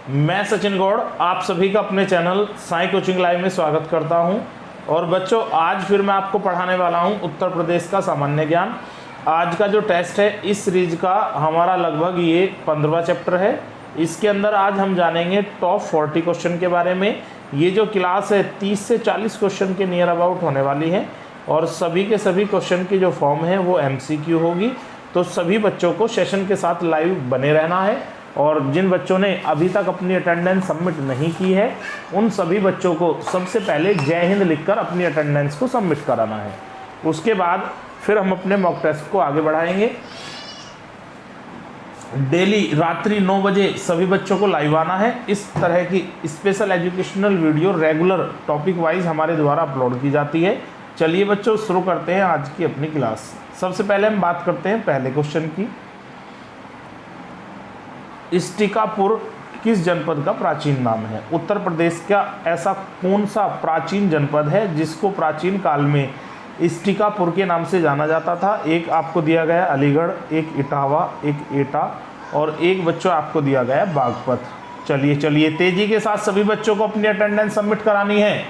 मैं सचिन गौड़ आप सभी का अपने चैनल साई कोचिंग लाइव में स्वागत करता हूं। और बच्चों, आज फिर मैं आपको पढ़ाने वाला हूं उत्तर प्रदेश का सामान्य ज्ञान। आज का जो टेस्ट है इस सीरीज का हमारा लगभग ये 15वां चैप्टर है। इसके अंदर आज हम जानेंगे टॉप 40 क्वेश्चन के बारे में। ये जो क्लास है 30 से 40 क्वेश्चन के नियर अबाउट होने वाली है और सभी के सभी क्वेश्चन की जो फॉर्म है वो MCQ होगी। तो सभी बच्चों को सेशन के साथ लाइव बने रहना है। और जिन बच्चों ने अभी तक अपनी अटेंडेंस सबमिट नहीं की है उन सभी बच्चों को सबसे पहले जय हिंद लिखकर अपनी अटेंडेंस को सबमिट कराना है। उसके बाद फिर हम अपने मॉक टेस्ट को आगे बढ़ाएंगे। डेली रात्रि 9 बजे सभी बच्चों को लाइव आना है। इस तरह की special educational video regular topic wise हमारे द्वारा अपलोड की जाती है। चलिए बच्चों, शुरू करते हैं आज की अपनी क्लास। सबसे पहले हम बात करते हैं पहले क्वेश्चन की। इष्टिकापुर किस जनपद का प्राचीन नाम है? उत्तर प्रदेश का ऐसा कौन सा प्राचीन जनपद है जिसको प्राचीन काल में इष्टिकापुर के नाम से जाना जाता था? एक आपको दिया गया अलीगढ़, एक इटावा, एक एटा और एक बच्चों आपको दिया गया बागपत। चलिए तेजी के साथ सभी बच्चों को अपनी अटेंडेंस सबमिट करानी है।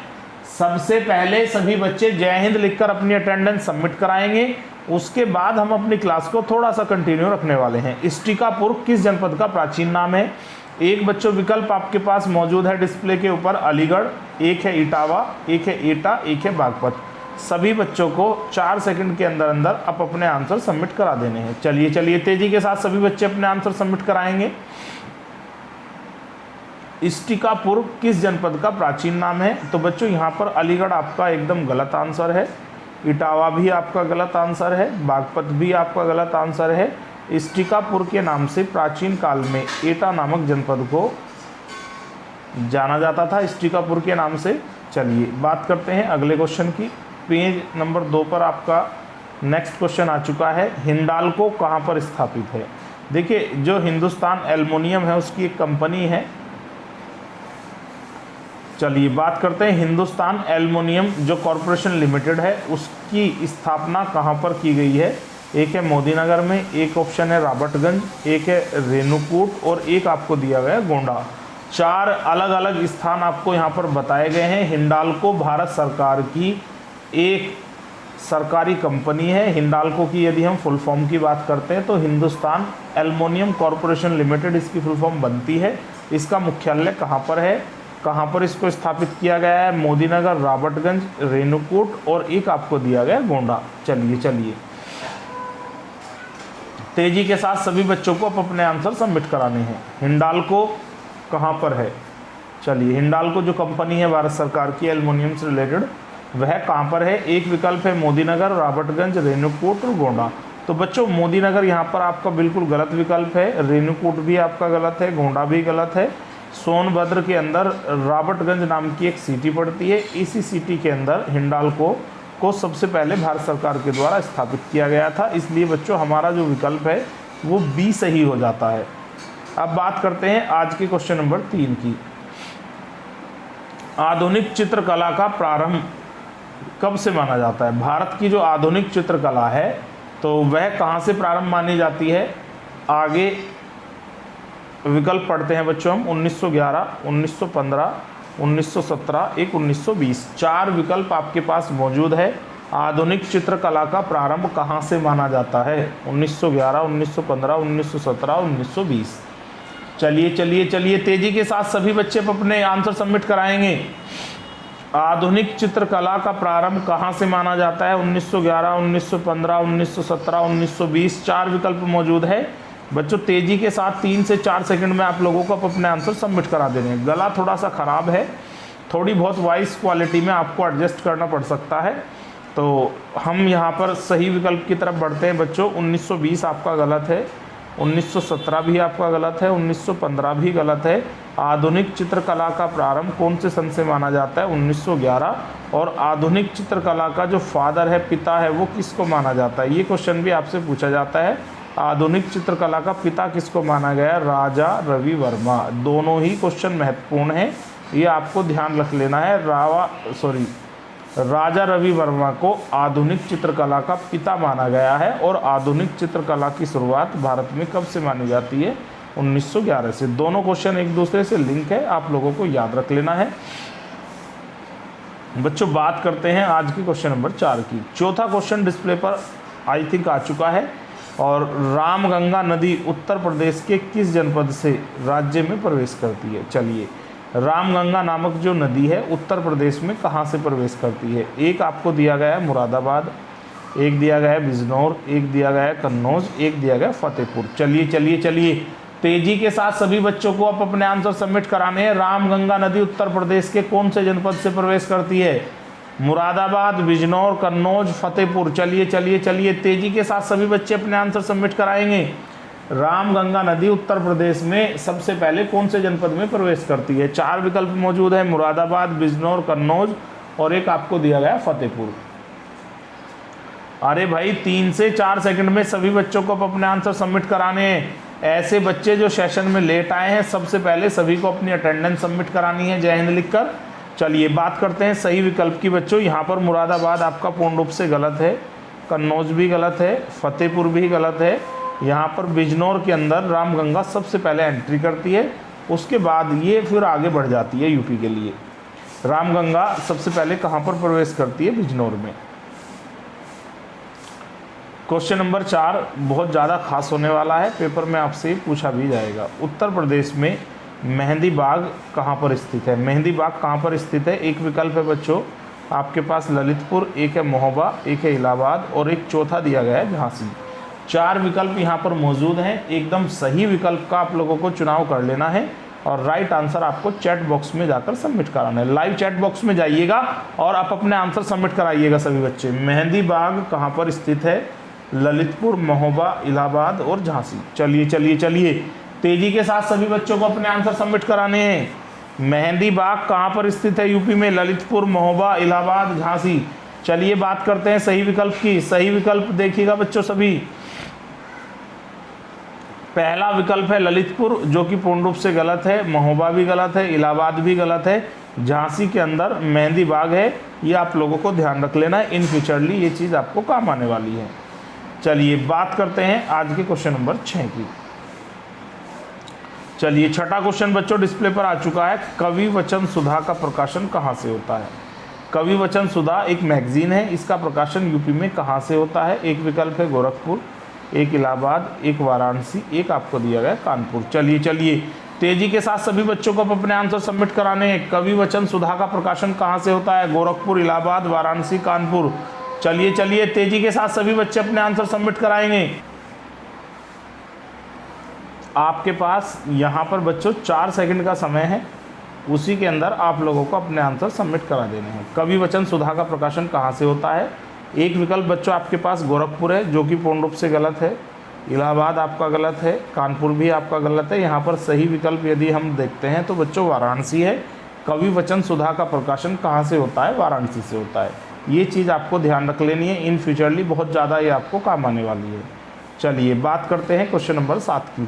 सबसे पहले सभी बच्चे जय हिंद लिखकर अपनी अटेंडेंस सबमिट कराएंगे। उसके बाद हम अपनी क्लास को थोड़ा सा कंटिन्यू रखने वाले हैं। इष्टिकापुर किस जनपद का प्राचीन नाम है? एक बच्चों विकल्प आपके पास मौजूद है डिस्प्ले के ऊपर, अलीगढ़, एक है इटावा, एक है एटा, एक है बागपत। सभी बच्चों को 4 सेकंड के अंदर अंदर आप अपने आंसर सबमिट करा देने हैं। चलिए तेजी के साथ सभी बच्चे अपने आंसर सबमिट कराएंगे। इष्टिकापुर किस जनपद का प्राचीन नाम है? तो बच्चों यहाँ पर अलीगढ़ आपका एकदम गलत आंसर है, इटावा भी आपका गलत आंसर है, बागपत भी आपका गलत आंसर है। इष्टिकापुर के नाम से प्राचीन काल में एटा नामक जनपद को जाना जाता था, इष्टिकापुर के नाम से। चलिए बात करते हैं अगले क्वेश्चन की। पेज नंबर 2 पर आपका नेक्स्ट क्वेश्चन आ चुका है। हिंडाल्को कहाँ पर स्थापित है? देखिए, जो हिंदुस्तान एल्युमिनियम है उसकी एक कंपनी है। चलिए बात करते हैं हिंदुस्तान एल्युमिनियम जो कॉरपोरेशन लिमिटेड है उसकी स्थापना कहाँ पर की गई है? एक है मोदीनगर में, एक ऑप्शन है रॉबर्टगंज, एक है रेणुकूट और एक आपको दिया गया है गोंडा। 4 अलग अलग स्थान आपको यहाँ पर बताए गए हैं। हिंडाल्को भारत सरकार की एक सरकारी कंपनी है। हिंडाल्को की यदि हम फुल फॉर्म की बात करते हैं तो हिंदुस्तान एल्युमिनियम कॉरपोरेशन लिमिटेड इसकी फुल फॉर्म बनती है। इसका मुख्यालय कहाँ पर है, कहाँ पर इसको स्थापित किया गया है? मोदीनगर, रॉबर्टगंज, रेणुकूट और एक आपको दिया गया गोंडा। चलिए तेजी के साथ सभी बच्चों को अपने आंसर सबमिट कराने हैं। हिंडाल्को कहाँ पर है? चलिए, हिंडाल्को जो कंपनी है भारत सरकार की एल्युमिनियम से रिलेटेड, वह कहाँ पर है? एक विकल्प है मोदीनगर, रॉबर्टगंज, रेणुकूट और गोंडा। तो बच्चों मोदीनगर यहाँ पर आपका बिल्कुल गलत विकल्प है, रेणुकूट भी आपका गलत है, गोंडा भी गलत है। सोनभद्र के अंदर रॉबर्टगंज नाम की एक सिटी पड़ती है। इसी सिटी के अंदर हिंडाल्को को सबसे पहले भारत सरकार के द्वारा स्थापित किया गया था। इसलिए बच्चों हमारा जो विकल्प है वो B सही हो जाता है। अब बात करते हैं आज के क्वेश्चन नंबर 3 की। आधुनिक चित्रकला का प्रारंभ कब से माना जाता है? भारत की जो आधुनिक चित्रकला है तो वह कहाँ से प्रारंभ मानी जाती है? आगे विकल्प पढ़ते हैं बच्चों हम। 1911, 1915, 1917, एक 1920। 4 विकल्प आपके पास मौजूद है। आधुनिक चित्रकला का प्रारंभ कहाँ से माना जाता है? 1911, 1915, 1917, 1920। चलिए तेजी के साथ सभी बच्चे अपने आंसर सबमिट कराएंगे। आधुनिक चित्रकला का प्रारंभ कहाँ से माना जाता है? 1911, 1915, 1917, 1920। 4 विकल्प मौजूद है बच्चों। तेजी के साथ 3 से 4 सेकंड में आप लोगों को अपने आंसर सबमिट करा देने। गला थोड़ा सा ख़राब है, थोड़ी बहुत वॉइस क्वालिटी में आपको एडजस्ट करना पड़ सकता है। तो हम यहाँ पर सही विकल्प की तरफ बढ़ते हैं बच्चों। 1920 आपका गलत है, 1917 भी आपका गलत है, 1915 भी गलत है। आधुनिक चित्रकला का प्रारंभ कौन से सन से माना जाता है? 1911। और आधुनिक चित्रकला का जो फादर है, पिता है, वो किसको माना जाता है? ये क्वेश्चन भी आपसे पूछा जाता है। आधुनिक चित्रकला का पिता किसको माना गया? राजा रवि वर्मा। दोनों ही क्वेश्चन महत्वपूर्ण हैं, ये आपको ध्यान रख लेना है। राजा रवि वर्मा को आधुनिक चित्रकला का पिता माना गया है। और आधुनिक चित्रकला की शुरुआत भारत में कब से मानी जाती है? 1911 से। दोनों क्वेश्चन एक दूसरे से लिंक है, आप लोगों को याद रख लेना है। बच्चों बात करते हैं आज के क्वेश्चन नंबर 4 की। चौथा क्वेश्चन डिस्प्ले पर आई थिंक आ चुका है, और रामगंगा नदी उत्तर प्रदेश के किस जनपद से राज्य में प्रवेश करती है? चलिए, रामगंगा नामक जो नदी है उत्तर प्रदेश में कहाँ से प्रवेश करती है? एक आपको दिया गया है मुरादाबाद, एक दिया गया है बिजनौर, एक दिया गया है कन्नौज, एक दिया गया है फतेहपुर। चलिए चलिए चलिए, तेजी के साथ सभी बच्चों को अब अपने आंसर सबमिट कराने हैं। रामगंगा नदी उत्तर प्रदेश के कौन से जनपद से प्रवेश करती है? मुरादाबाद, बिजनौर, कन्नौज, फतेहपुर। चलिए चलिए चलिए, तेजी के साथ सभी बच्चे अपने आंसर सबमिट कराएंगे। रामगंगा नदी उत्तर प्रदेश में सबसे पहले कौन से जनपद में प्रवेश करती है? 4 विकल्प मौजूद है, मुरादाबाद, बिजनौर, कन्नौज और एक आपको दिया गया फतेहपुर। अरे भाई 3 से 4 सेकंड में सभी बच्चों को अपने आंसर सबमिट कराने हैं। ऐसे बच्चे जो सेशन में लेट आए हैं, सबसे पहले सभी को अपनी अटेंडेंस सबमिट करानी है जय हिंद लिखकर। चलिए बात करते हैं सही विकल्प की। बच्चों यहाँ पर मुरादाबाद आपका पूर्ण रूप से गलत है, कन्नौज भी गलत है, फतेहपुर भी गलत है। यहाँ पर बिजनौर के अंदर रामगंगा सबसे पहले एंट्री करती है, उसके बाद ये फिर आगे बढ़ जाती है यूपी के लिए। रामगंगा सबसे पहले कहाँ पर प्रवेश करती है? बिजनौर में। क्वेश्चन नंबर 4 बहुत ज़्यादा खास होने वाला है, पेपर में आपसे पूछा भी जाएगा। उत्तर प्रदेश में मेहंदी बाग कहाँ पर स्थित है? मेहंदी बाग कहाँ पर स्थित है? एक विकल्प है बच्चों आपके पास ललितपुर, एक है महोबा, एक है इलाहाबाद और एक चौथा दिया गया है झांसी। 4 विकल्प यहाँ पर मौजूद हैं। एकदम सही विकल्प का आप लोगों को चुनाव कर लेना है और राइट आंसर आपको चैट बॉक्स में जाकर सबमिट कराना है। लाइव चैट बॉक्स में जाइएगा और आप अपने आंसर सबमिट कराइएगा सभी बच्चे। मेहंदी बाग कहाँ पर स्थित है? ललितपुर, महोबा, इलाहाबाद और झांसी। चलिए चलिए चलिए, तेजी के साथ सभी बच्चों को अपने आंसर सबमिट कराने हैं। मेहंदी बाग कहाँ पर स्थित है यूपी में? ललितपुर, महोबा, इलाहाबाद, झांसी। चलिए बात करते हैं सही विकल्प की। सही विकल्प देखिएगा बच्चों सभी। पहला विकल्प है ललितपुर, जो कि पूर्ण रूप से गलत है। महोबा भी गलत है, इलाहाबाद भी गलत है, झांसी के अंदर मेहंदी बाग है। ये आप लोगों को ध्यान रख लेना है, इन फ्यूचरली ये चीज़ आपको काम आने वाली है। चलिए बात करते हैं आज के क्वेश्चन नंबर 6 की। चलिए छठा क्वेश्चन बच्चों डिस्प्ले पर आ चुका है। कवि वचन सुधा का प्रकाशन कहाँ से होता है? कवि वचन सुधा एक मैगजीन है, इसका प्रकाशन यूपी में कहाँ से होता है? एक विकल्प है गोरखपुर, एक इलाहाबाद, एक वाराणसी, एक आपको दिया गया कानपुर। चलिए चलिए, तेजी के साथ सभी बच्चों को अपने आंसर सबमिट कराने हैं। कवि वचन सुधा का प्रकाशन कहाँ से होता है? गोरखपुर, इलाहाबाद, वाराणसी, कानपुर। चलिए चलिए, तेजी के साथ सभी बच्चे अपने आंसर सबमिट कराएंगे। आपके पास यहाँ पर बच्चों 4 सेकंड का समय है, उसी के अंदर आप लोगों को अपने आंसर सबमिट करा देने हैं। कवि वचन सुधा का प्रकाशन कहाँ से होता है? एक विकल्प बच्चों आपके पास गोरखपुर है, जो कि पूर्ण रूप से गलत है। इलाहाबाद आपका गलत है, कानपुर भी आपका गलत है। यहाँ पर सही विकल्प यदि हम देखते हैं तो बच्चों वाराणसी है। कवि वचन सुधा का प्रकाशन कहाँ से होता है? वाराणसी से होता है। ये चीज़ आपको ध्यान रख लेनी है, इन फ्यूचरली बहुत ज़्यादा ये आपको काम आने वाली है। चलिए बात करते हैं क्वेश्चन नंबर 7 की।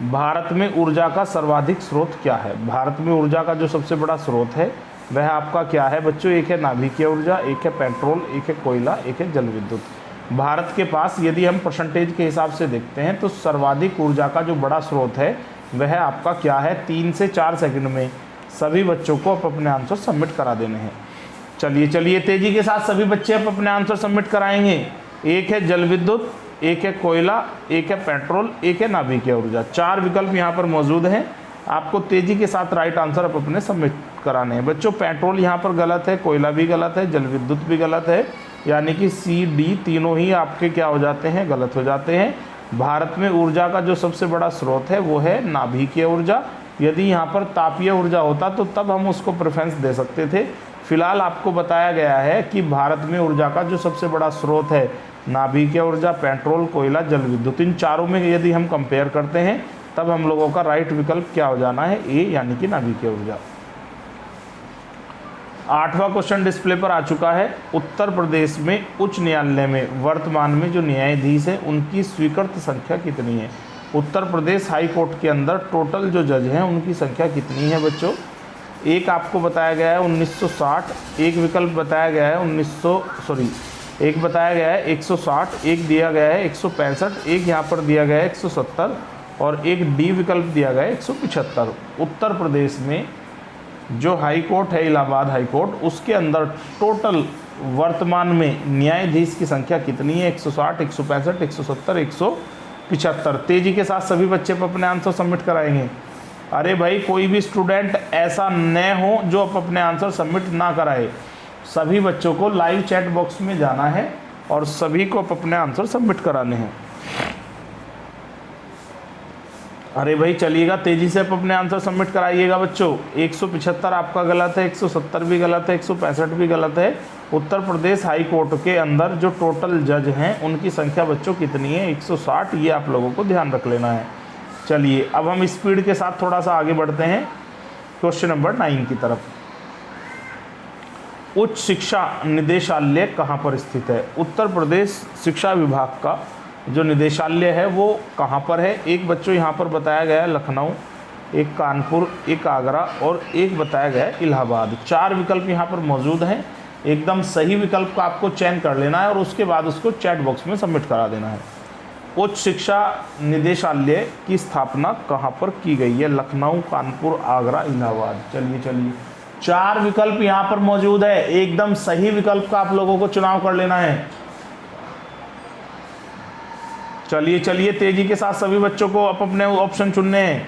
भारत में ऊर्जा का सर्वाधिक स्रोत क्या है? भारत में ऊर्जा का जो सबसे बड़ा स्रोत है वह आपका क्या है बच्चों? एक है नाभिकीय ऊर्जा, एक है पेट्रोल, एक है कोयला, एक है जल विद्युत। भारत के पास यदि हम परसेंटेज के हिसाब से देखते हैं तो सर्वाधिक ऊर्जा का जो बड़ा स्रोत है वह आपका क्या है? 3 से 4 सेकंड में सभी बच्चों को अपने आंसर सबमिट करा देने हैं। चलिए चलिए, तेजी के साथ सभी बच्चे अपने आंसर सबमिट कराएंगे। एक है जल विद्युत, एक है कोयला, एक है पेट्रोल, एक है नाभिकीय ऊर्जा। 4 विकल्प यहाँ पर मौजूद हैं, आपको तेजी के साथ राइट आंसर अपने सबमिट कराने हैं। बच्चों पेट्रोल यहाँ पर गलत है, कोयला भी गलत है, जल विद्युत भी गलत है, यानी कि सी डी तीनों ही आपके क्या हो जाते हैं? गलत हो जाते हैं। भारत में ऊर्जा का जो सबसे बड़ा स्रोत है वो है नाभिकीय ऊर्जा। यदि यहाँ पर तापीय ऊर्जा होता तो तब हम उसको प्रेफरेंस दे सकते थे। फिलहाल आपको बताया गया है कि भारत में ऊर्जा का जो सबसे बड़ा स्रोत है नाभिकीय ऊर्जा, पेट्रोल, कोयला, जल विद्युत। इन चारों में यदि हम कंपेयर करते हैं तब हम लोगों का राइट विकल्प क्या हो जाना है? ए, यानी कि नाभिकीय ऊर्जा। 8वां क्वेश्चन डिस्प्ले पर आ चुका है। उत्तर प्रदेश में उच्च न्यायालय में वर्तमान में जो न्यायाधीश है उनकी स्वीकृत संख्या कितनी है? उत्तर प्रदेश हाई कोर्ट के अंदर टोटल जो जज हैं उनकी संख्या कितनी है बच्चों? एक आपको बताया गया है 1960, एक विकल्प बताया गया है एक बताया गया है 160, एक दिया गया है 165, एक यहाँ पर दिया गया है 170 और एक डी विकल्प दिया गया है 175। उत्तर प्रदेश में जो हाई कोर्ट है इलाहाबाद हाई कोर्ट, उसके अंदर टोटल वर्तमान में न्यायाधीश की संख्या कितनी है? 160, 165, 170, 175। तेजी के साथ सभी बच्चे अपने आंसर सबमिट कराएंगे। अरे भाई कोई भी स्टूडेंट ऐसा न हो जो अपने आंसर सबमिट ना कराए। सभी बच्चों को लाइव चैट बॉक्स में जाना है और सभी को अपने आंसर सबमिट कराने हैं। अरे भाई चलिएगा, तेजी से आप अपने आंसर सबमिट कराइएगा बच्चों। 175 आपका गलत है, 170 भी गलत है, 165 भी गलत है। उत्तर प्रदेश हाई कोर्ट के अंदर जो टोटल जज हैं उनकी संख्या बच्चों कितनी है? 160। ये आप लोगों को ध्यान रख लेना है। चलिए अब हम स्पीड के साथ थोड़ा सा आगे बढ़ते हैं क्वेश्चन नंबर 9 की तरफ। उच्च शिक्षा निदेशालय कहाँ पर स्थित है? उत्तर प्रदेश शिक्षा विभाग का जो निदेशालय है वो कहाँ पर है? एक बच्चों यहाँ पर बताया गया है लखनऊ, एक कानपुर, एक आगरा और एक बताया गया है इलाहाबाद। 4 विकल्प यहाँ पर मौजूद हैं। एकदम सही विकल्प का आपको चयन कर लेना है और उसके बाद उसको चैट बॉक्स में सबमिट करा देना है। उच्च शिक्षा निदेशालय की स्थापना कहाँ पर की गई है? लखनऊ, कानपुर, आगरा, इलाहाबाद। चलिए 4 विकल्प यहाँ पर मौजूद है। एकदम सही विकल्प का आप लोगों को चुनाव कर लेना है। चलिए तेजी के साथ सभी बच्चों को अपने ऑप्शन चुनने हैं।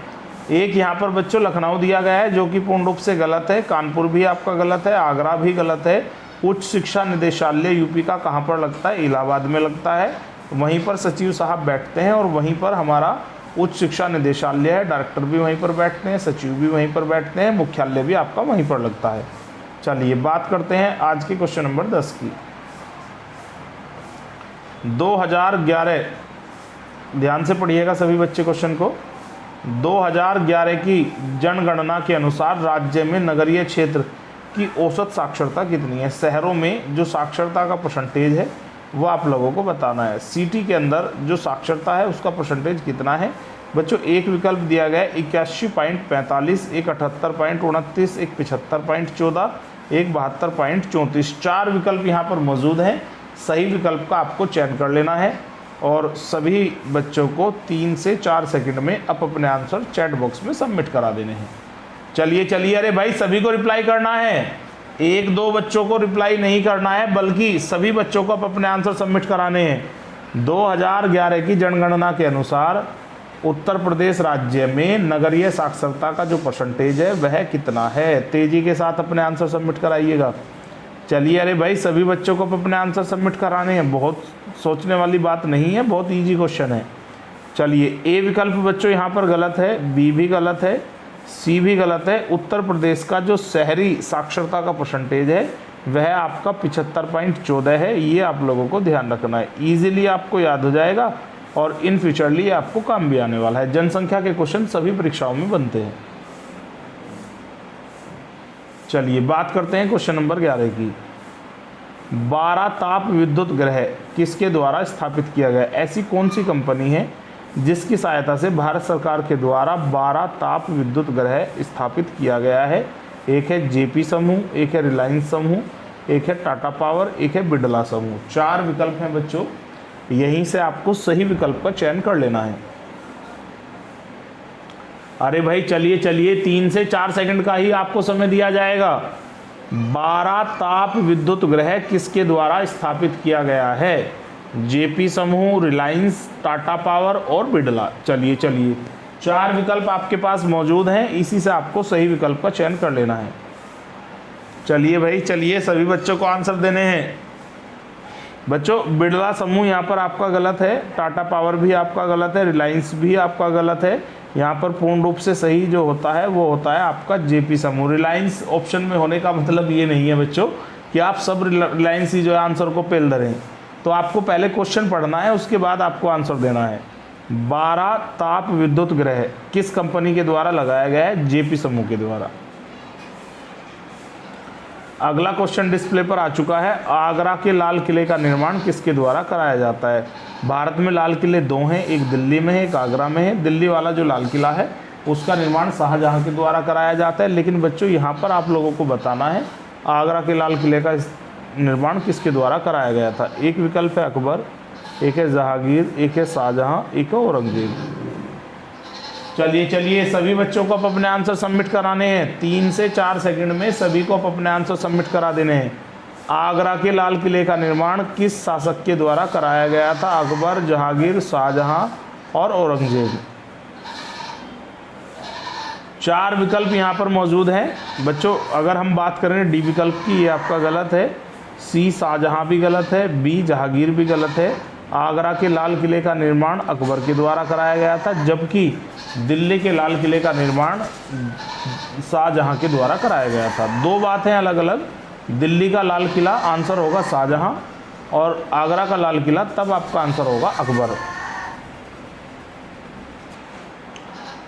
एक यहाँ पर बच्चों लखनऊ दिया गया है जो कि पूर्ण रूप से गलत है। कानपुर भी आपका गलत है, आगरा भी गलत है। उच्च शिक्षा निदेशालय यूपी का कहाँ पर लगता है? इलाहाबाद में लगता है। वहीं पर सचिव साहब बैठते हैं और वहीं पर हमारा उच्च शिक्षा निदेशालय है। डायरेक्टर भी वहीं पर बैठते हैं, सचिव भी वहीं पर बैठते हैं, मुख्यालय भी आपका वहीं पर लगता है। चलिए बात करते हैं आज के क्वेश्चन नंबर 10 की। 2011, ध्यान से पढ़िएगा सभी बच्चे क्वेश्चन को। 2011 की जनगणना के अनुसार राज्य में नगरीय क्षेत्र की औसत साक्षरता कितनी है? शहरों में जो साक्षरता का परसेंटेज है वो आप लोगों को बताना है। सिटी के अंदर जो साक्षरता है उसका परसेंटेज कितना है? बच्चों एक विकल्प दिया गया है 81.45, एक 78.29, एक 75.14, एक 72.34। 4 विकल्प यहाँ पर मौजूद हैं। सही विकल्प का आपको चयन कर लेना है और सभी बच्चों को 3 से 4 सेकंड में अपने आंसर चैट बॉक्स में सबमिट करा देने हैं। चलिए अरे भाई सभी को रिप्लाई करना है। 1-2 बच्चों को रिप्लाई नहीं करना है बल्कि सभी बच्चों को अपने आंसर सबमिट कराने हैं। 2011 की जनगणना के अनुसार उत्तर प्रदेश राज्य में नगरीय साक्षरता का जो परसेंटेज है वह कितना है? तेजी के साथ अपने आंसर सबमिट कराइएगा। चलिए अरे भाई सभी बच्चों को अपने आंसर सबमिट कराने हैं। बहुत सोचने वाली बात नहीं है, बहुत इजी क्वेश्चन है। चलिए ए विकल्प बच्चों यहाँ पर गलत है, बी भी गलत है, सी भी गलत है। उत्तर प्रदेश का जो शहरी साक्षरता का परसेंटेज है वह आपका 75.14 है। ये आप लोगों को ध्यान रखना है। ईजिली आपको याद हो जाएगा और इन फ्यूचरली आपको काम भी आने वाला है। जनसंख्या के क्वेश्चन सभी परीक्षाओं में बनते हैं। चलिए बात करते हैं क्वेश्चन नंबर 11 की। 12 ताप विद्युत ग्रह किसके द्वारा स्थापित किया गया? ऐसी कौन सी कंपनी है जिसकी सहायता से भारत सरकार के द्वारा 12 ताप विद्युत ग्रह स्थापित किया गया है? एक है जेपी समूह, एक है रिलायंस समूह, एक है टाटा पावर, एक है बिरला समूह। 4 विकल्प हैं बच्चों, यहीं से आपको सही विकल्प का चयन कर लेना है। अरे भाई चलिए 3 से 4 सेकंड का ही आपको समय दिया जाएगा। 12 ताप विद्युत ग्रह किसके द्वारा स्थापित किया गया है? जेपी समूह, रिलायंस, टाटा पावर और बिरला। चलिए 4 विकल्प आपके पास मौजूद हैं, इसी से आपको सही विकल्प का चयन कर लेना है। चलिए भाई सभी बच्चों को आंसर देने हैं। बच्चों बिरला समूह यहाँ पर आपका गलत है, टाटा पावर भी आपका गलत है, रिलायंस भी आपका गलत है। यहाँ पर पूर्ण रूप से सही जो होता है वो होता है आपका जेपी समूह। रिलायंस ऑप्शन में होने का मतलब ये नहीं है बच्चों कि आप सब रिलायंस ही जो है आंसर को पेल धरें। तो आपको पहले क्वेश्चन पढ़ना है, उसके बाद आपको आंसर देना है। 12 ताप विद्युत ग्रह किस कंपनी के द्वारा लगाया गया है? जेपी समूह के द्वारा। अगला क्वेश्चन डिस्प्ले पर आ चुका है। आगरा के लाल किले का निर्माण किसके द्वारा कराया जाता है? भारत में लाल किले 2 हैं, एक दिल्ली में है, एक आगरा में है। दिल्ली वाला जो लाल किला है उसका निर्माण शाहजहां के द्वारा कराया जाता है। लेकिन बच्चों यहाँ पर आप लोगों को बताना है आगरा के लाल किले का निर्माण किसके द्वारा कराया गया था? एक विकल्प है अकबर, एक है जहांगीर, एक है शाहजहां, एक है औरंगजेब। चलिए सभी बच्चों को अब अपने आंसर सबमिट कराने हैं। 3 से 4 सेकंड में सभी को अपने आंसर सबमिट करा देने हैं। आगरा के लाल किले का निर्माण किस शासक के द्वारा कराया गया था? अकबर, जहांगीर, शाहजहां और औरंगजेब। 4 विकल्प यहाँ पर मौजूद हैं बच्चों। अगर हम बात करें डी विकल्प की, ये आपका गलत है। सी शाहजहां भी गलत है, बी जहांगीर भी गलत है। आगरा के लाल किले का निर्माण अकबर के द्वारा कराया गया था, जबकि दिल्ली के लाल किले का निर्माण शाहजहां के द्वारा कराया गया था। 2 बातें अलग अलग। दिल्ली का लाल किला आंसर होगा शाहजहां, और आगरा का लाल किला तब आपका आंसर होगा अकबर।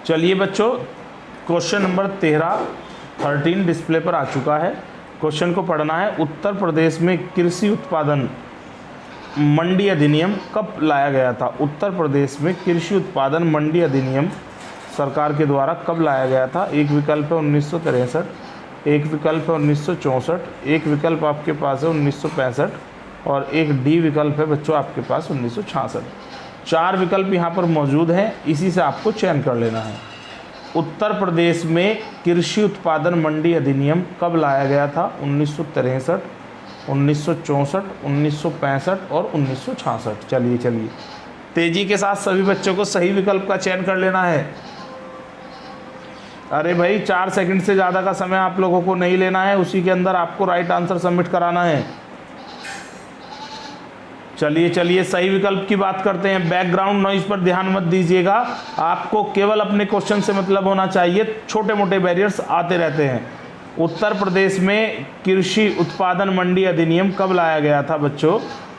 चलिए बच्चों, क्वेश्चन नंबर 13 डिस्प्ले पर आ चुका है। क्वेश्चन को पढ़ना है। उत्तर प्रदेश में कृषि उत्पादन मंडी अधिनियम कब लाया गया था? उत्तर प्रदेश में कृषि उत्पादन मंडी अधिनियम सरकार के द्वारा कब लाया गया था? एक विकल्प है 1963, एक विकल्प है 1964, एक विकल्प आपके पास है 1965 और एक डी विकल्प है बच्चों आपके पास 1966। 4 विकल्प यहाँ पर मौजूद हैं, इसी से आपको चयन कर लेना है। उत्तर प्रदेश में कृषि उत्पादन मंडी अधिनियम कब लाया गया था? 1963, 1964, 1965 और 1966। चलिए तेजी के साथ सभी बच्चों को सही विकल्प का चयन कर लेना है। अरे भाई 4 सेकंड से ज़्यादा का समय आप लोगों को नहीं लेना है, उसी के अंदर आपको राइट आंसर सबमिट कराना है। चलिए सही विकल्प की बात करते हैं। बैकग्राउंड नॉइज पर ध्यान मत दीजिएगा, आपको केवल अपने क्वेश्चन से मतलब होना चाहिए। छोटे मोटे बैरियर्स आते रहते हैं। उत्तर प्रदेश में कृषि उत्पादन मंडी अधिनियम कब लाया गया था बच्चों?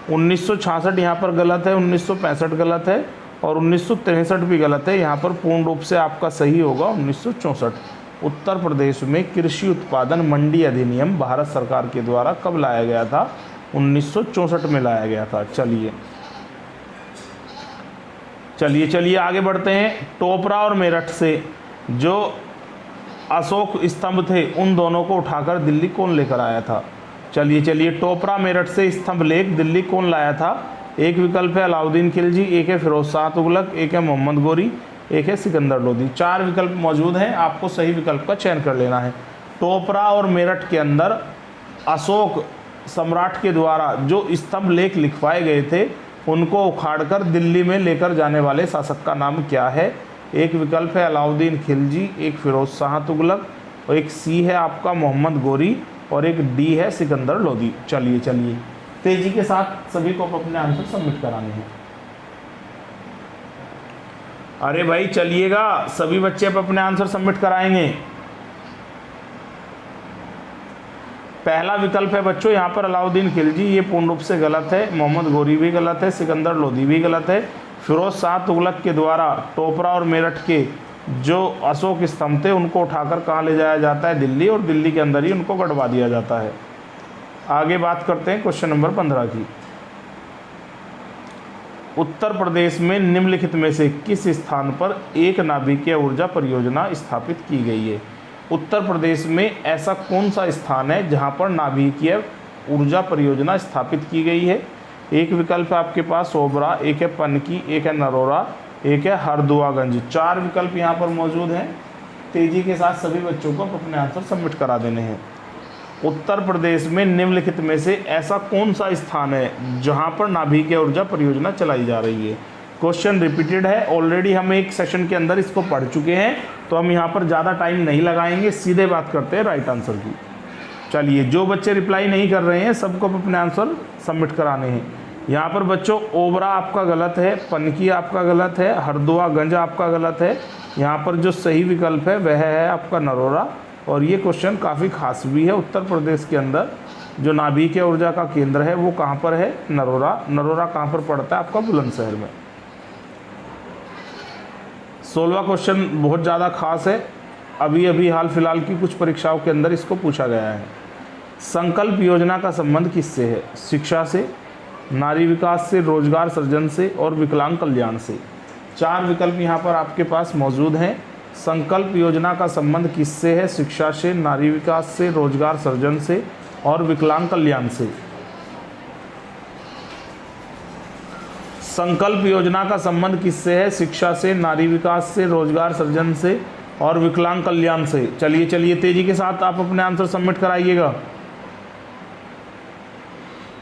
1966 यहाँ पर गलत है, 1965 गलत है और 1963 भी गलत है। यहाँ पर पूर्ण रूप से आपका सही होगा 1964। उत्तर प्रदेश में कृषि उत्पादन मंडी अधिनियम भारत सरकार के द्वारा कब लाया गया था? 1964 में लाया गया था। चलिए आगे बढ़ते हैं। टोपरा और मेरठ से जो अशोक स्तंभ थे, उन दोनों को उठाकर दिल्ली कौन लेकर आया था? चलिए टोपरा मेरठ से स्तंभ लेक दिल्ली कौन लाया था? एक विकल्प है अलाउद्दीन खिलजी, एक है फिरोज शाह तुगलक, एक है मोहम्मद गोरी, एक है सिकंदर लोदी। 4 विकल्प मौजूद हैं, आपको सही विकल्प का चयन कर लेना है। टोपरा और मेरठ के अंदर अशोक सम्राट के द्वारा जो स्तंभ लेख लिखवाए गए थे, उनको उखाड़कर दिल्ली में लेकर जाने वाले शासक का नाम क्या है? एक विकल्प है अलाउद्दीन खिलजी, एक फिरोज शाह तुगलक और एक सी है आपका मोहम्मद गोरी और एक डी है सिकंदर लोदी। चलिए तेजी के साथ सभी को अपने आंसर सबमिट कराने हैं। अरे भाई चलिएगा, सभी बच्चे अपने आंसर सबमिट कराएंगे। पहला विकल्प है बच्चों यहाँ पर अलाउद्दीन खिलजी, ये पूर्ण रूप से गलत है। मोहम्मद गोरी भी गलत है, सिकंदर लोदी भी गलत है। फिरोज शाह तुगलक के द्वारा टोपरा और मेरठ के जो अशोक स्तंभ थे, उनको उठाकर कहाँ ले जाया जाता है? दिल्ली, और दिल्ली के अंदर ही उनको गड़वा दिया जाता है। आगे बात करते हैं क्वेश्चन नंबर 15 की। उत्तर प्रदेश में निम्नलिखित में से किस स्थान पर एक नाभिकीय ऊर्जा परियोजना स्थापित की गई है? उत्तर प्रदेश में ऐसा कौन सा स्थान है जहां पर नाभिकीय ऊर्जा परियोजना स्थापित की गई है? एक विकल्प है आपके पास ओबरा, एक है पनकी, एक है नरोरा, एक है हरदुआगंज। 4 विकल्प यहाँ पर मौजूद हैं। तेजी के साथ सभी बच्चों को अपने आंसर सबमिट करा देने हैं। उत्तर प्रदेश में निम्नलिखित में से ऐसा कौन सा स्थान है जहां पर नाभिकीय ऊर्जा परियोजना चलाई जा रही है? क्वेश्चन रिपीटेड है, ऑलरेडी हम एक सेशन के अंदर इसको पढ़ चुके हैं, तो हम यहाँ पर ज़्यादा टाइम नहीं लगाएंगे, सीधे बात करते हैं राइट आंसर की। चलिए, जो बच्चे रिप्लाई नहीं कर रहे हैं सबको अपने आंसर सबमिट कराने हैं। यहाँ पर बच्चों ओबरा आपका गलत है, पनकी आपका गलत है, हरदुआगंज आपका गलत है। यहाँ पर जो सही विकल्प है वह है आपका नरोरा। और ये क्वेश्चन काफ़ी खास भी है। उत्तर प्रदेश के अंदर जो नाभिकीय ऊर्जा का केंद्र है वो कहाँ पर है? नरोरा। नरोरा कहाँ पर पड़ता है? आपका बुलंदशहर में। 16वां क्वेश्चन बहुत ज़्यादा खास है, अभी हाल फिलहाल की कुछ परीक्षाओं के अंदर इसको पूछा गया है। संकल्प योजना का संबंध किससे है? शिक्षा से, नारी विकास से, रोजगार सृजन से और विकलांग कल्याण से। 4 विकल्प यहाँ पर आपके पास मौजूद हैं। संकल्प योजना का संबंध किससे है? शिक्षा से, नारी विकास से, रोजगार सृजन से और विकलांग कल्याण से। संकल्प योजना का संबंध किससे है? शिक्षा से, नारी विकास से, रोजगार सृजन से और विकलांग कल्याण से। चलिए चलिए तेजी के साथ आप अपने आंसर सबमिट कराइएगा।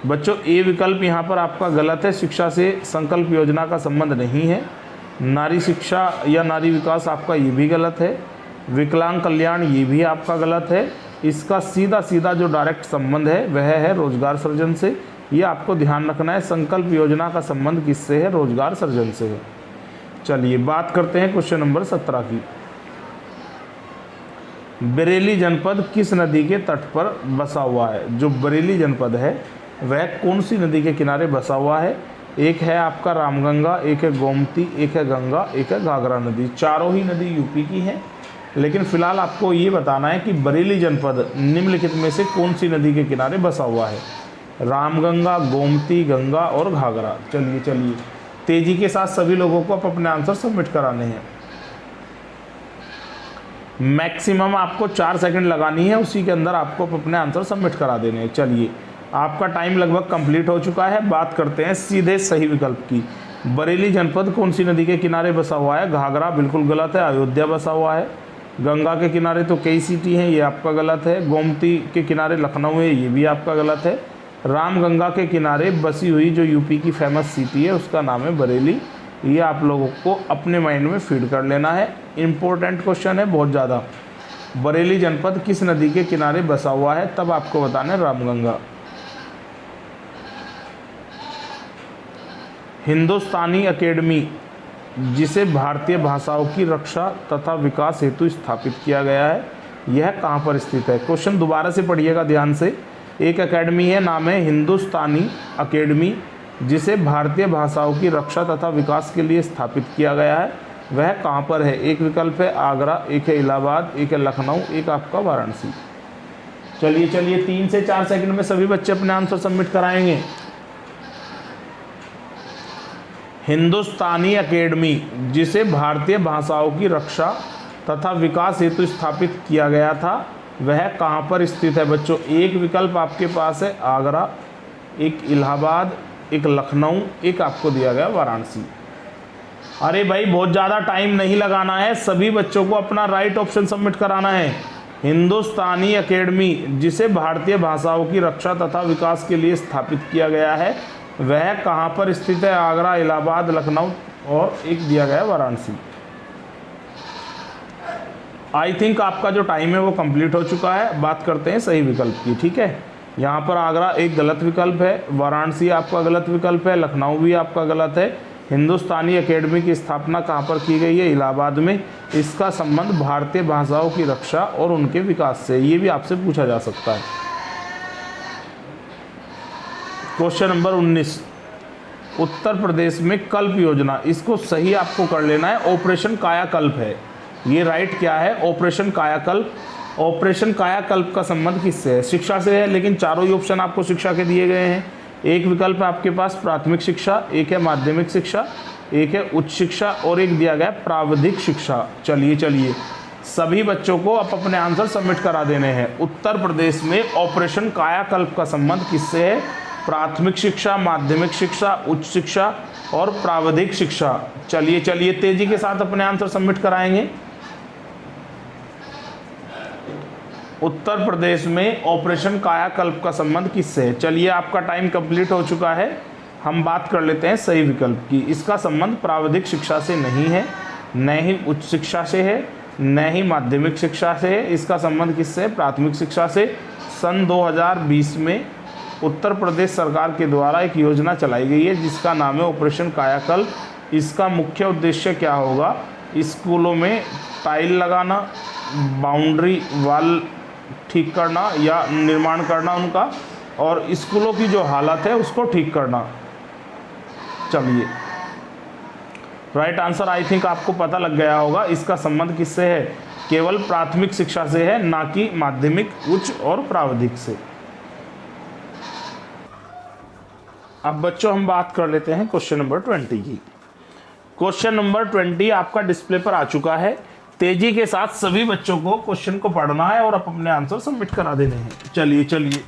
बच्चों ए विकल्प यहाँ पर आपका गलत है, शिक्षा से संकल्प योजना का संबंध नहीं है। नारी शिक्षा या नारी विकास आपका ये भी गलत है। विकलांग कल्याण ये भी आपका गलत है। इसका सीधा सीधा जो डायरेक्ट संबंध है वह है रोजगार सृजन से। ये आपको ध्यान रखना है, संकल्प योजना का संबंध किससे है? रोजगार सृजन से है। चलिए बात करते हैं क्वेश्चन नंबर 17 की। बरेली जनपद किस नदी के तट पर बसा हुआ है? जो बरेली जनपद है वह कौन सी नदी के किनारे बसा हुआ है? एक है आपका रामगंगा, एक है गोमती, एक है गंगा, एक है घाघरा नदी। चारों ही नदी यूपी की हैं, लेकिन फिलहाल आपको ये बताना है कि बरेली जनपद निम्नलिखित में से कौन सी नदी के किनारे बसा हुआ है? रामगंगा, गोमती, गंगा और घाघरा। चलिए चलिए तेजी के साथ सभी लोगों को अपने आंसर सबमिट कराने हैं। मैक्सिमम आपको 4 सेकंड लगानी है, उसी के अंदर आपको अपने आंसर सबमिट करा देने हैं। चलिए आपका टाइम लगभग कंप्लीट हो चुका है। बात करते हैं सीधे सही विकल्प की। बरेली जनपद कौन सी नदी के किनारे बसा हुआ है? घाघरा बिल्कुल गलत है, अयोध्या बसा हुआ है। गंगा के किनारे तो कई सिटी हैं, ये आपका गलत है। गोमती के किनारे लखनऊ है, ये भी आपका गलत है। रामगंगा के किनारे बसी हुई जो यूपी की फेमस सिटी है उसका नाम है बरेली। ये आप लोगों को अपने माइंड में फीड कर लेना है, इम्पोर्टेंट क्वेश्चन है बहुत ज़्यादा। बरेली जनपद किस नदी के किनारे बसा हुआ है? तब आपको बताना है रामगंगा। हिंदुस्तानी अकेडमी जिसे भारतीय भाषाओं की रक्षा तथा विकास हेतु स्थापित किया गया है, यह कहाँ पर स्थित है? क्वेश्चन दोबारा से पढ़िएगा ध्यान से। एक एकेडमी है, नाम है हिंदुस्तानी अकेडमी, जिसे भारतीय भाषाओं की रक्षा तथा विकास के लिए स्थापित किया गया है, वह कहाँ पर है? एक विकल्प है आगरा, एक है इलाहाबाद, एक है लखनऊ, एक आपका वाराणसी। चलिए चलिए 3 से 4 सेकंड में सभी बच्चे अपने आंसर सबमिट कराएंगे। हिंदुस्तानी अकेडमी जिसे भारतीय भाषाओं की रक्षा तथा विकास हेतु स्थापित किया गया था, वह कहाँ पर स्थित है? बच्चों एक विकल्प आपके पास है आगरा, एक इलाहाबाद, एक लखनऊ, एक आपको दिया गया वाराणसी। अरे भाई बहुत ज़्यादा टाइम नहीं लगाना है, सभी बच्चों को अपना राइट ऑप्शन सबमिट कराना है। हिंदुस्तानी अकेडमी जिसे भारतीय भाषाओं की रक्षा तथा विकास के लिए स्थापित किया गया है, वह कहाँ पर स्थित है? आगरा, इलाहाबाद, लखनऊ और एक दिया गया वाराणसी। आई थिंक आपका जो टाइम है वो कंप्लीट हो चुका है। बात करते हैं सही विकल्प की, ठीक है। यहाँ पर आगरा एक गलत विकल्प है, वाराणसी आपका गलत विकल्प है, लखनऊ भी आपका गलत है। हिंदुस्तानी अकेडमी की स्थापना कहाँ पर की गई है? इलाहाबाद में। इसका संबंध भारतीय भाषाओं की रक्षा और उनके विकास से, ये भी आपसे पूछा जा सकता है। क्वेश्चन नंबर 19, उत्तर प्रदेश में कल्प योजना, इसको सही आपको कर लेना है। ऑपरेशन कायाकल्प है, ये राइट क्या है? ऑपरेशन कायाकल्प। ऑपरेशन कायाकल्प का संबंध किससे है? शिक्षा से है, लेकिन चारों ही ऑप्शन आपको शिक्षा के दिए गए हैं। एक विकल्प है आपके पास प्राथमिक शिक्षा, एक है माध्यमिक शिक्षा, एक है उच्च शिक्षा और एक दिया गया प्राविधिक शिक्षा। चलिए चलिए सभी बच्चों को अब अपने आंसर सबमिट करा देने हैं। उत्तर प्रदेश में ऑपरेशन कायाकल्प का संबंध किससे है? प्राथमिक शिक्षा, माध्यमिक शिक्षा, उच्च शिक्षा और प्राविधिक शिक्षा। चलिए चलिए तेजी के साथ अपने आंसर सबमिट कराएंगे। उत्तर प्रदेश में ऑपरेशन कायाकल्प का संबंध किससे है? चलिए आपका टाइम कंप्लीट हो चुका है। हम बात कर लेते हैं सही विकल्प की। इसका संबंध प्राविधिक शिक्षा से नहीं है, न ही उच्च शिक्षा से है, न ही माध्यमिक शिक्षा से है। इसका संबंध किससे है? प्राथमिक शिक्षा से। सन 2020 में उत्तर प्रदेश सरकार के द्वारा एक योजना चलाई गई है जिसका नाम है ऑपरेशन कायाकल्प। इसका मुख्य उद्देश्य क्या होगा? स्कूलों में टाइल लगाना, बाउंड्री वाल ठीक करना या निर्माण करना उनका, और स्कूलों की जो हालत है उसको ठीक करना। चलिए राइट आंसर आई थिंक आपको पता लग गया होगा। इसका संबंध किससे है? केवल प्राथमिक शिक्षा से है, ना कि माध्यमिक, उच्च और प्राविधिक से। अब बच्चों हम बात कर लेते हैं क्वेश्चन नंबर 20 की। क्वेश्चन नंबर 20 आपका डिस्प्ले पर आ चुका है। तेजी के साथ सभी बच्चों को क्वेश्चन को पढ़ना है और अपने आंसर सबमिट करा देने हैं। चलिए चलिए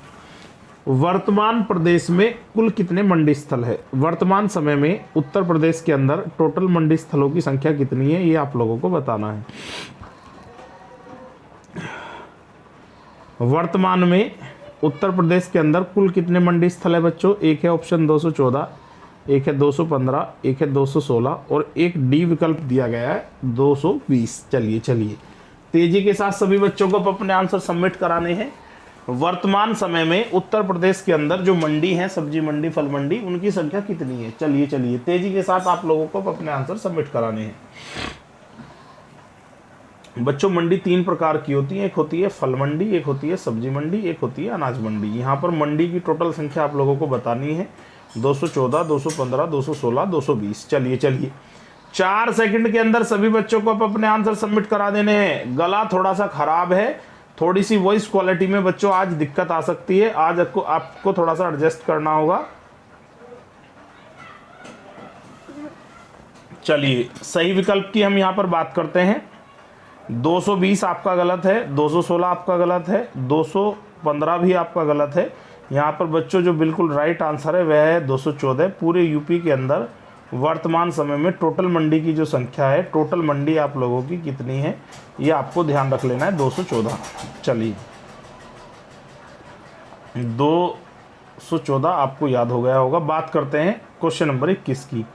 वर्तमान प्रदेश में कुल कितने मंडी स्थल है? वर्तमान समय में उत्तर प्रदेश के अंदर टोटल मंडी स्थलों की संख्या कितनी है, ये आप लोगों को बताना है। वर्तमान में उत्तर प्रदेश के अंदर कुल कितने मंडी स्थल है बच्चों? एक है ऑप्शन 214, एक है 215, एक है 216 और एक डी विकल्प दिया गया है 220। चलिए तेजी के साथ सभी बच्चों को अपने आंसर सबमिट कराने हैं। वर्तमान समय में उत्तर प्रदेश के अंदर जो मंडी है, सब्जी मंडी, फल मंडी, उनकी संख्या कितनी है? चलिए तेजी के साथ आप लोगों को अपने आंसर सबमिट कराने हैं। बच्चों मंडी 3 प्रकार की होती है, एक होती है फल मंडी, एक होती है सब्जी मंडी, एक होती है अनाज मंडी। यहाँ पर मंडी की टोटल संख्या आप लोगों को बतानी है 214, 215, 216, 220। चलिए 4 सेकंड के अंदर सभी बच्चों को अपने आंसर सबमिट करा देने हैं। गला थोड़ा सा खराब है, थोड़ी सी वॉइस क्वालिटी में बच्चों आज दिक्कत आ सकती है, आज आपको थोड़ा सा एडजस्ट करना होगा। चलिए सही विकल्प की हम यहाँ पर बात करते हैं। 220 आपका गलत है, 216 आपका गलत है, 215 भी आपका गलत है। यहाँ पर बच्चों जो बिल्कुल राइट आंसर है वह है 214। पूरे यूपी के अंदर वर्तमान समय में टोटल मंडी की जो संख्या है, टोटल मंडी आप लोगों की कितनी है, ये आपको ध्यान रख लेना है, 214। चलिए 214 आपको याद हो गया होगा। बात करते हैं क्वेश्चन नंबर 21 की।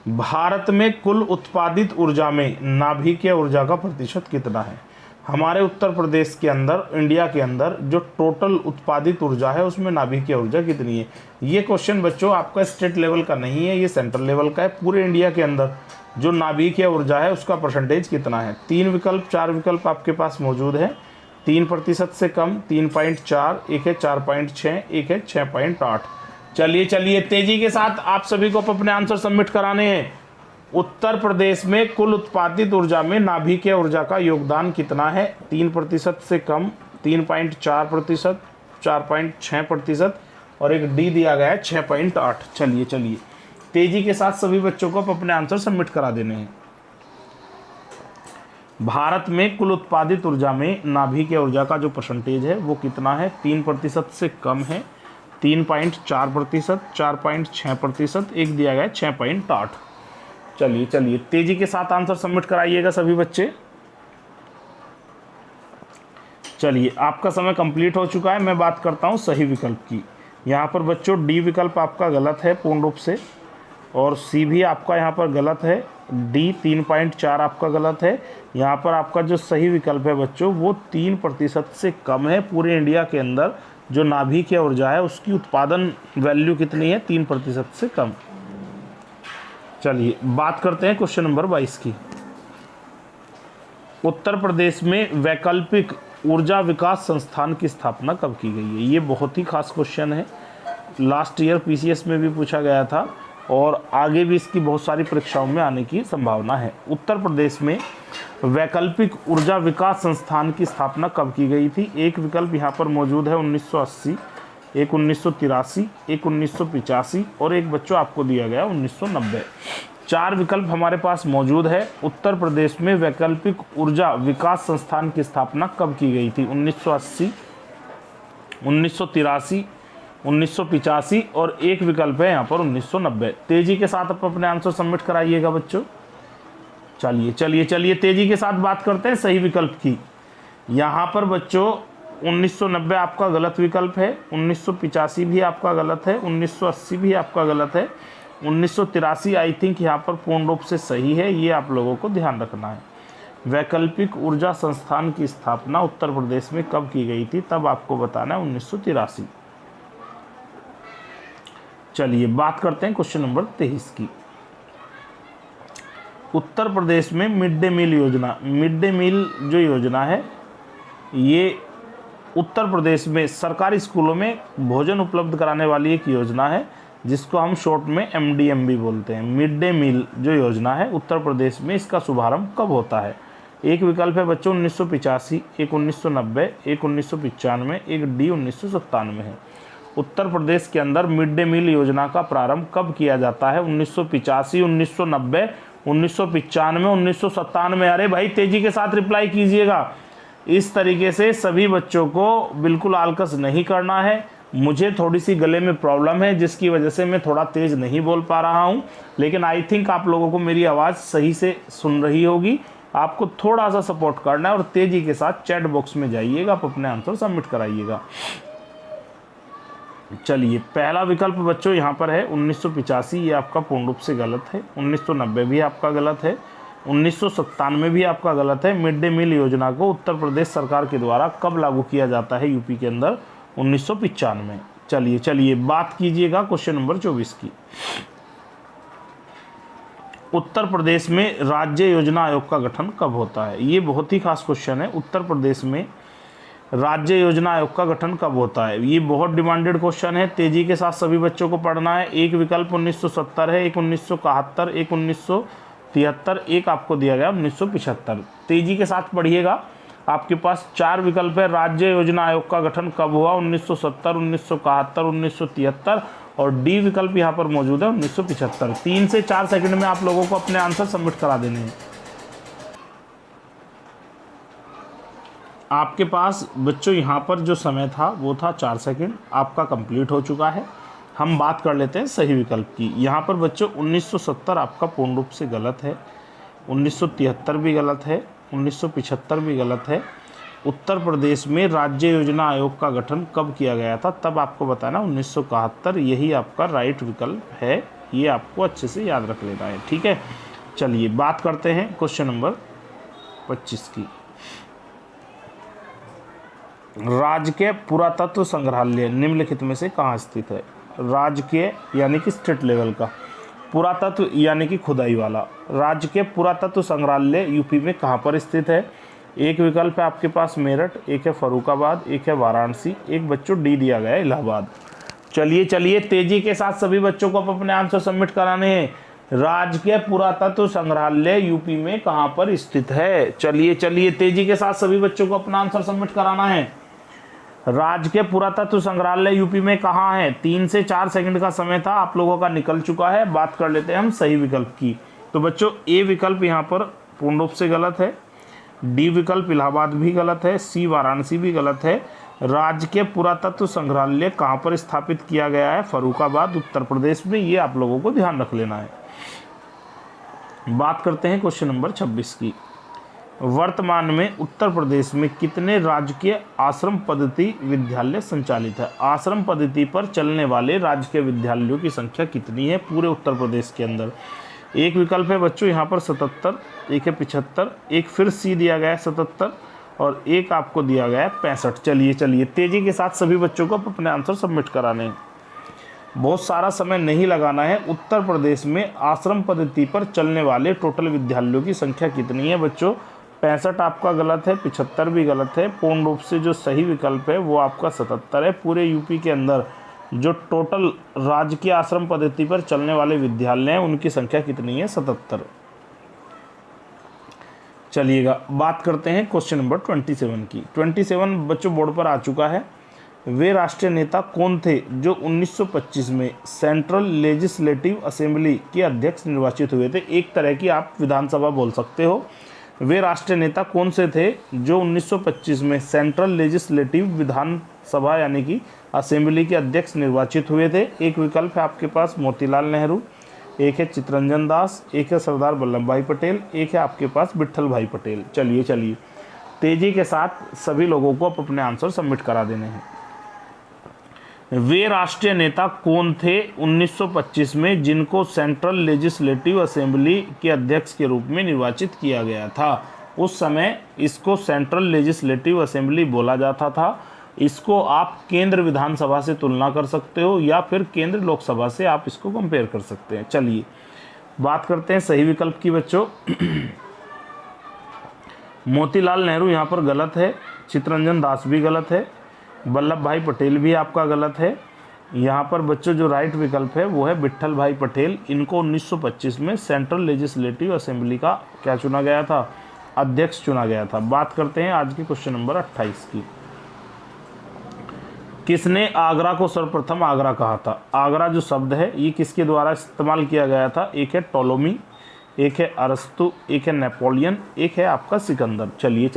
भारत में कुल उत्पादित ऊर्जा में नाभिकीय ऊर्जा का प्रतिशत कितना है? हमारे उत्तर प्रदेश के अंदर, इंडिया के अंदर जो टोटल उत्पादित ऊर्जा है उसमें नाभिकीय ऊर्जा कितनी है? ये क्वेश्चन बच्चों आपका स्टेट लेवल का नहीं है, ये सेंट्रल लेवल का है। पूरे इंडिया के अंदर जो नाभिकीय ऊर्जा है उसका परसेंटेज कितना है? 3 विकल्प 4 विकल्प आपके पास मौजूद है। 3% से कम, 3.4, एक है 4.6, एक है 6.8। चलिए तेजी के साथ आप सभी को अपने आंसर सबमिट कराने हैं। उत्तर प्रदेश में कुल उत्पादित ऊर्जा में नाभिकीय ऊर्जा का योगदान कितना है? 3% से कम, 3.4%, 4.6% और एक डी दिया गया है 6.8। चलिए तेजी के साथ सभी बच्चों को अपने आंसर सबमिट करा देने हैं। भारत में कुल उत्पादित ऊर्जा में नाभिकीय ऊर्जा का जो परसेंटेज है वो कितना है? 3% से कम है, 3.4%, 4.6%, एक दिया गया है 6.8। चलिए तेजी के साथ आंसर सबमिट कराइएगा सभी बच्चे। चलिए आपका समय कंप्लीट हो चुका है। मैं बात करता हूं सही विकल्प की। यहाँ पर बच्चों डी विकल्प आपका गलत है पूर्ण रूप से, और सी भी आपका यहाँ पर गलत है। डी 3.4 आपका गलत है। यहाँ पर आपका जो सही विकल्प है बच्चों वो 3% से कम है। पूरे इंडिया के अंदर जो नाभिकीय ऊर्जा है उसकी उत्पादन वैल्यू कितनी है? 3% से कम। चलिए बात करते हैं क्वेश्चन नंबर 22 की। उत्तर प्रदेश में वैकल्पिक ऊर्जा विकास संस्थान की स्थापना कब की गई है? ये बहुत ही खास क्वेश्चन है, लास्ट ईयर पीसीएस में भी पूछा गया था और आगे भी इसकी बहुत सारी परीक्षाओं में आने की संभावना है। उत्तर प्रदेश में वैकल्पिक ऊर्जा विकास संस्थान की स्थापना कब की गई थी? एक विकल्प यहाँ पर मौजूद है 1980, एक 1983, एक 1985 और एक बच्चों आपको दिया गया 1990। 4 विकल्प हमारे पास मौजूद है। उत्तर प्रदेश में वैकल्पिक ऊर्जा विकास संस्थान की स्थापना कब की गई थी? 1980, 1983, 1985 और एक विकल्प है यहाँ पर 1990। तेजी के साथ आप अपने आंसर सबमिट कराइएगा बच्चों। चलिए तेजी के साथ बात करते हैं सही विकल्प की। यहाँ पर बच्चों 1990 आपका गलत विकल्प है, 1985 भी आपका गलत है, 1980 भी आपका गलत है, 1983 आई थिंक यहाँ पर पूर्ण रूप से सही है। ये आप लोगों को ध्यान रखना है। वैकल्पिक ऊर्जा संस्थान की स्थापना उत्तर प्रदेश में कब की गई थी? तब आपको बताना है 1983। चलिए बात करते हैं क्वेश्चन नंबर 23 की। उत्तर प्रदेश में मिड डे मील योजना, मिड डे मील जो योजना है ये उत्तर प्रदेश में सरकारी स्कूलों में भोजन उपलब्ध कराने वाली एक योजना है जिसको हम शॉर्ट में MDM भी बोलते हैं। मिड डे मील जो योजना है उत्तर प्रदेश में इसका शुभारंभ कब होता है? एक विकल्प है बच्चों 1985, एक 1990, एक 1995, एक डी 1997 है। उत्तर प्रदेश के अंदर मिड डे मील योजना का प्रारंभ कब किया जाता है? 1985, 1990, 1995, 1997। अरे भाई तेजी के साथ रिप्लाई कीजिएगा। इस तरीके से सभी बच्चों को बिल्कुल आलकस नहीं करना है। मुझे थोड़ी सी गले में प्रॉब्लम है जिसकी वजह से मैं थोड़ा तेज़ नहीं बोल पा रहा हूँ, लेकिन आई थिंक आप लोगों को मेरी आवाज़ सही से सुन रही होगी। आपको थोड़ा सा सपोर्ट करना है और तेज़ी के साथ चैट बॉक्स में जाइएगा, आप अपने आंसर सबमिट कराइएगा। चलिए, पहला विकल्प बच्चों यहाँ पर है 1985, ये आपका पूर्ण रूप से गलत है। 1990 भी आपका गलत है। 1997 भी आपका गलत है। मिड डे मील योजना को उत्तर प्रदेश सरकार के द्वारा कब लागू किया जाता है यूपी के अंदर? 1995। चलिए बात कीजिएगा क्वेश्चन नंबर 24 की। उत्तर प्रदेश में राज्य योजना आयोग का गठन कब होता है? ये बहुत ही खास क्वेश्चन है। उत्तर प्रदेश में राज्य योजना आयोग का गठन कब होता है? ये बहुत डिमांडेड क्वेश्चन है, तेजी के साथ सभी बच्चों को पढ़ना है। एक विकल्प 1970 है, एक 1971, एक 1973, एक आपको दिया गया 1975। तेजी के साथ पढ़िएगा। आपके पास 4 विकल्प है। राज्य योजना आयोग का गठन कब हुआ? 1970, 1971, 1973 और डी विकल्प यहाँ पर मौजूद है 1975। 3 से 4 सेकंड में आप लोगों को अपने आंसर सबमिट करा देने हैं। आपके पास बच्चों यहाँ पर जो समय था वो था 4 सेकंड, आपका कंप्लीट हो चुका है। हम बात कर लेते हैं सही विकल्प की। यहाँ पर बच्चों 1970 आपका पूर्ण रूप से गलत है। 1973 भी गलत है। 1975 भी गलत है। उत्तर प्रदेश में राज्य योजना आयोग का गठन कब किया गया था? तब आपको बताना 1971, यही आपका राइट विकल्प है। ये आपको अच्छे से याद रख लेना है, ठीक है। चलिए बात करते हैं क्वेश्चन नंबर 25 की। राजकीय पुरातत्व संग्रहालय निम्नलिखित में से कहाँ स्थित है? राजकीय यानी कि स्टेट लेवल का, पुरातत्व यानी कि खुदाई वाला। राजकीय पुरातत्व संग्रहालय यूपी में कहाँ पर स्थित है? एक विकल्प है आपके पास मेरठ, एक है फर्रुखाबाद, एक है वाराणसी, एक बच्चों डी दिया गया है इलाहाबाद। चलिए तेजी के साथ सभी बच्चों को अपने आंसर सबमिट कराने हैं। राजकीय पुरातत्व संग्रहालय यूपी में कहाँ पर स्थित है? चलिए तेजी के साथ सभी बच्चों को अपना आंसर सबमिट कराना है। राजकीय पुरातत्व संग्रहालय यूपी में कहाँ है? 3 से 4 सेकंड का समय था, आप लोगों का निकल चुका है। बात कर लेते हैं हम सही विकल्प की। तो बच्चों ए विकल्प यहाँ पर पूर्ण रूप से गलत है। डी विकल्प इलाहाबाद भी गलत है। सी वाराणसी भी गलत है। राजकीय पुरातत्व संग्रहालय कहाँ पर स्थापित किया गया है? फर्रुखाबाद, उत्तर प्रदेश में। ये आप लोगों को ध्यान रख लेना है। बात करते हैं क्वेश्चन नंबर 26 की। वर्तमान में उत्तर प्रदेश में कितने राजकीय आश्रम पद्धति विद्यालय संचालित है? आश्रम पद्धति पर चलने वाले राजकीय विद्यालयों की संख्या कितनी है पूरे उत्तर प्रदेश के अंदर? एक विकल्प है बच्चों यहाँ पर 77, एक है 75, एक फिर सी दिया गया है 77 और एक आपको दिया गया है 65। चलिए तेजी के साथ सभी बच्चों को अपने आंसर सबमिट कराने हैं। बहुत सारा समय नहीं लगाना है। उत्तर प्रदेश में आश्रम पद्धति पर चलने वाले टोटल विद्यालयों की संख्या कितनी है बच्चों? 65 आपका गलत है, 75 भी गलत है। पूर्ण रूप से जो सही विकल्प है वो आपका 77 है। पूरे यूपी के अंदर जो टोटल राजकीय आश्रम पद्धति पर चलने वाले विद्यालय हैं उनकी संख्या कितनी है? 77। चलिएगा बात करते हैं क्वेश्चन नंबर 27 की। 27 बच्चों बोर्ड पर आ चुका है। वे राष्ट्रीय नेता कौन थे जो 1925 में सेंट्रल लेजिस्लेटिव असेंबली के अध्यक्ष निर्वाचित हुए थे? एक तरह की आप विधानसभा बोल सकते हो। वे राष्ट्रीय नेता कौन से थे जो 1925 में सेंट्रल लेजिस्लेटिव विधानसभा यानी कि असेंबली के अध्यक्ष निर्वाचित हुए थे? एक विकल्प है आपके पास मोतीलाल नेहरू, एक है चित्तरंजन दास, एक है सरदार वल्लभ भाई पटेल, एक है आपके पास विट्ठल भाई पटेल। चलिए तेजी के साथ सभी लोगों को अपने आंसर सबमिट करा देने हैं। वे राष्ट्रीय नेता कौन थे 1925 में जिनको सेंट्रल लेजिस्लेटिव असेंबली के अध्यक्ष के रूप में निर्वाचित किया गया था? उस समय इसको सेंट्रल लेजिस्लेटिव असेंबली बोला जाता था। इसको आप केंद्र विधानसभा से तुलना कर सकते हो या फिर केंद्र लोकसभा से आप इसको कंपेयर कर सकते हैं। चलिए बात करते हैं सही विकल्प की बच्चों। मोतीलाल नेहरू यहाँ पर गलत है। चित्तरंजन दास भी गलत है। वल्लभ भाई पटेल भी आपका गलत है। यहाँ पर बच्चों जो राइट विकल्प है वो है विट्ठल भाई पटेल। इनको 1925 में सेंट्रल लेजिस्लेटिव असेंबली का क्या चुना गया था? अध्यक्ष चुना गया था। बात करते हैं आज के क्वेश्चन नंबर 28 की। किसने आगरा को सर्वप्रथम आगरा कहा था? आगरा जो शब्द है ये किसके द्वारा इस्तेमाल किया गया था? एक है टोलोमी, एक है अरस्तु, एक है नेपोलियन, एक है आपका सिकंदर। चलिए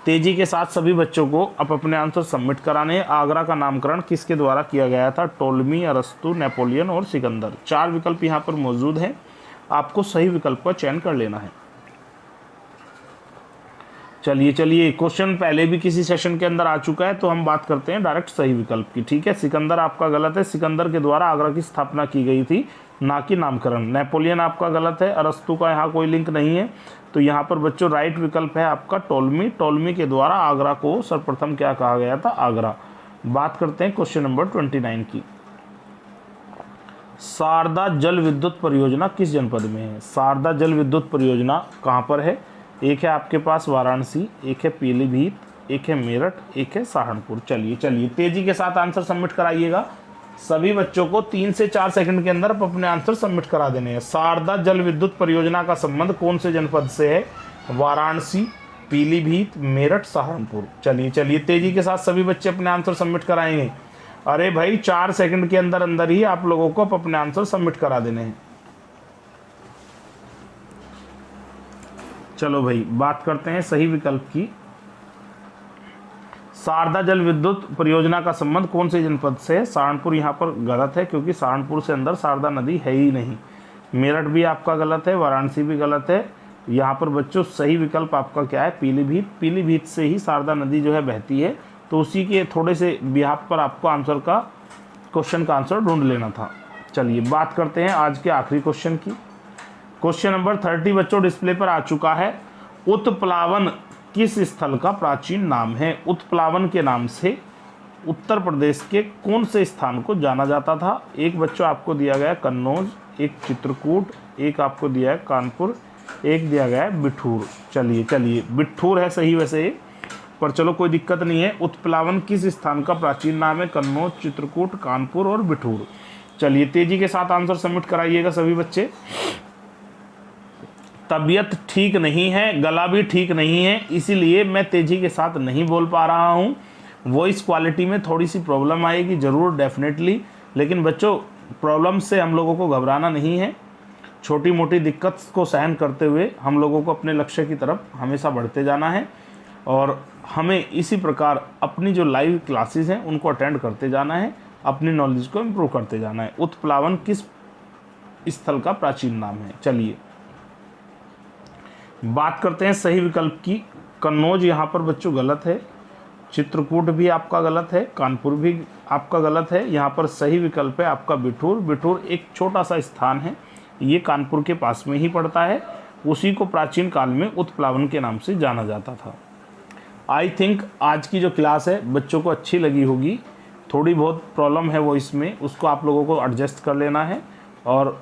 तेजी के साथ सभी बच्चों को अब अपने आंसर सबमिट कराने हैं। आगरा का नामकरण किसके द्वारा किया गया था? टोलमी, अरस्तु, नेपोलियन और सिकंदर। 4 विकल्प यहाँ पर मौजूद हैं, आपको सही विकल्प का चयन कर लेना है। चलिए क्वेश्चन पहले भी किसी सेशन के अंदर आ चुका है, तो हम बात करते हैं डायरेक्ट सही विकल्प की। ठीक है, सिकंदर आपका गलत है। सिकंदर के द्वारा आगरा की स्थापना की गई थी, ना कि नामकरण। नेपोलियन आपका गलत है। अरस्तु का यहाँ कोई लिंक नहीं है, तो यहाँ पर बच्चों राइट विकल्प है आपका टोलमी। टोलमी के द्वारा आगरा को सर्वप्रथम क्या कहा गया था? आगरा। बात करते हैं क्वेश्चन नंबर 29 की। शारदा जल विद्युत परियोजना किस जनपद में है? शारदा जल विद्युत परियोजना कहाँ पर है? एक है आपके पास वाराणसी, एक है पीलीभीत, एक है मेरठ, एक है सहारनपुर। चलिए तेजी के साथ आंसर सबमिट कराइएगा। सभी बच्चों को 3 से 4 सेकंड के अंदर अपने आंसर सबमिट करा देने हैं। शारदा जल विद्युत परियोजना का संबंध कौन से जनपद से है? वाराणसी, पीलीभीत, मेरठ, सहारनपुर। चलिए तेजी के साथ सभी बच्चे अपने आंसर सबमिट कराएंगे। अरे भाई 4 सेकंड के अंदर अंदर ही आप लोगों को अपने आंसर सबमिट करा देने हैं। चलो भाई बात करते हैं सही विकल्प की। शारदा जल विद्युत परियोजना का संबंध कौन से जनपद से है? सहारनपुर यहाँ पर गलत है, क्योंकि सहारनपुर से अंदर शारदा नदी है ही नहीं। मेरठ भी आपका गलत है, वाराणसी भी गलत है। यहाँ पर बच्चों सही विकल्प आपका क्या है? पीलीभीत। पीलीभीत से ही शारदा नदी जो है बहती है, तो उसी के थोड़े से बिहाफ पर आपको आंसर का क्वेश्चन का आंसर ढूंढ लेना था। चलिए बात करते हैं आज के आखिरी क्वेश्चन की। क्वेश्चन नंबर 30 बच्चों डिस्प्ले पर आ चुका है। उत्प्लावन किस स्थल का प्राचीन नाम है? उत्प्लावन के नाम से उत्तर प्रदेश के कौन से स्थान को जाना जाता था? एक बच्चों आपको दिया गया कन्नौज, एक चित्रकूट, एक आपको दिया है कानपुर, एक दिया गया है बिठूर। चलिए बिठूर है सही वैसे, पर चलो कोई दिक्कत नहीं है। उत्प्लावन किस स्थान का प्राचीन नाम है? कन्नौज, चित्रकूट, कानपुर और बिठूर। चलिए तेजी के साथ आंसर सबमिट कराइएगा सभी बच्चे। तबीयत ठीक नहीं है, गला भी ठीक नहीं है, इसीलिए मैं तेजी के साथ नहीं बोल पा रहा हूँ। वॉइस क्वालिटी में थोड़ी सी प्रॉब्लम आएगी ज़रूर, डेफिनेटली, लेकिन बच्चों प्रॉब्लम से हम लोगों को घबराना नहीं है। छोटी मोटी दिक्कत को सहन करते हुए हम लोगों को अपने लक्ष्य की तरफ हमेशा बढ़ते जाना है, और हमें इसी प्रकार अपनी जो लाइव क्लासेस हैं उनको अटेंड करते जाना है, अपनी नॉलेज को इम्प्रूव करते जाना है। उत्प्लावन किस स्थल का प्राचीन नाम है? चलिए बात करते हैं सही विकल्प की। कन्नौज यहाँ पर बच्चों गलत है, चित्रकूट भी आपका गलत है, कानपुर भी आपका गलत है। यहाँ पर सही विकल्प है आपका बिठूर। बिठूर एक छोटा सा स्थान है, ये कानपुर के पास में ही पड़ता है, उसी को प्राचीन काल में उत्प्लावन के नाम से जाना जाता था। आई थिंक आज की जो क्लास है बच्चों को अच्छी लगी होगी। थोड़ी बहुत प्रॉब्लम है वो इसमें, उसको आप लोगों को एडजस्ट कर लेना है, और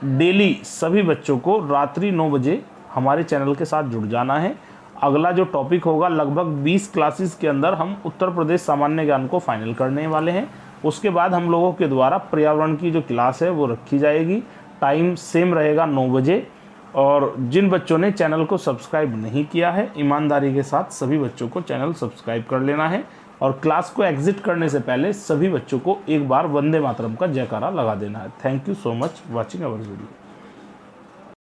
डेली सभी बच्चों को रात्रि 9 बजे हमारे चैनल के साथ जुड़ जाना है। अगला जो टॉपिक होगा लगभग 20 क्लासेस के अंदर हम उत्तर प्रदेश सामान्य ज्ञान को फाइनल करने वाले हैं। उसके बाद हम लोगों के द्वारा पर्यावरण की जो क्लास है वो रखी जाएगी। टाइम सेम रहेगा 9 बजे। और जिन बच्चों ने चैनल को सब्सक्राइब नहीं किया है, ईमानदारी के साथ सभी बच्चों को चैनल सब्सक्राइब कर लेना है, और क्लास को एग्जिट करने से पहले सभी बच्चों को एक बार वंदे मातरम का जयकारा लगा देना है। Thank you so much watching our video.